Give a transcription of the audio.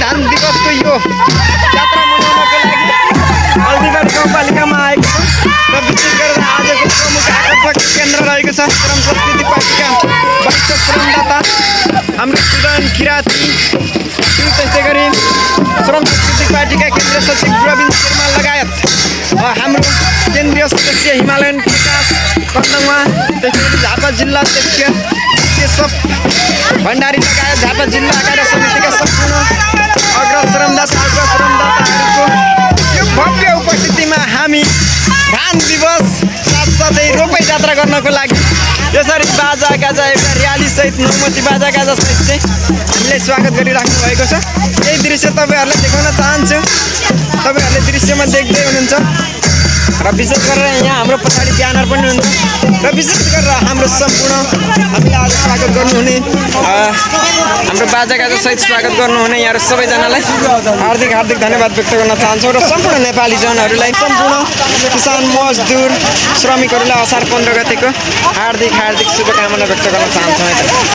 संविधान दिवसको यो यात्रा मनाउनको लागि हल्दीबारी गाउँपालिकामा आएको छु र विशेष गरेर आजको प्रमुख आकर्षक केन्द्र रहेको छ श्रम संस्कृति पार्टीका वरिष्ठ श्रमदाता हाम्रो सुदन किराती त्यसै गरी श्रम संस्कृति पार्टीका केन्द्रीय सचिव प्रवीण शर्मा लगायत हाम्रो केन्द्रीय सदस्य हिमालयन प्रकाश कन्दङवा त्यसै गरी झापा जिल्ला अध्यक्ष केशव भण्डारी लगायत झापा जिल्ला कार्य समितिका सम्पूर्ण अग्र श्रमदाताहरूको यो भव्य उपस्थितिमा हामी धान दिवस साथसाथै रोपै जात्रा गर्नको लागि यसरी बाजा गाजा एउटा र्याली सहित नौमती बाजा गाजा सहित चाहिँ हामीले स्वागत गरिराख्नु भएको छ। यही दृश्य तपाईँहरूलाई देखाउन चाहन्छु। तपाईँहरूले दृश्यमा देख्दै हुनुहुन्छ र विशेष गरेर यहाँ हाम्रो पछाडि ब्यानर पनि हुन्छ र विशेष गरेर हाम्रो सम्पूर्ण हामीलाई आज स्वागत गर्नुहुने हाम्रो बाजा गाजा सहित स्वागत गर्नुहुने यहाँहरू सबैजनालाई हार्दिक हार्दिक धन्यवाद व्यक्त गर्न चाहन्छौँ र सम्पूर्ण नेपाली जनहरूलाई सम्पूर्ण किसान मजदुर श्रमिकहरूलाई असार 15 गतेको हार्दिक हार्दिक शुभकामना व्यक्त गर्न चाहन्छौँ।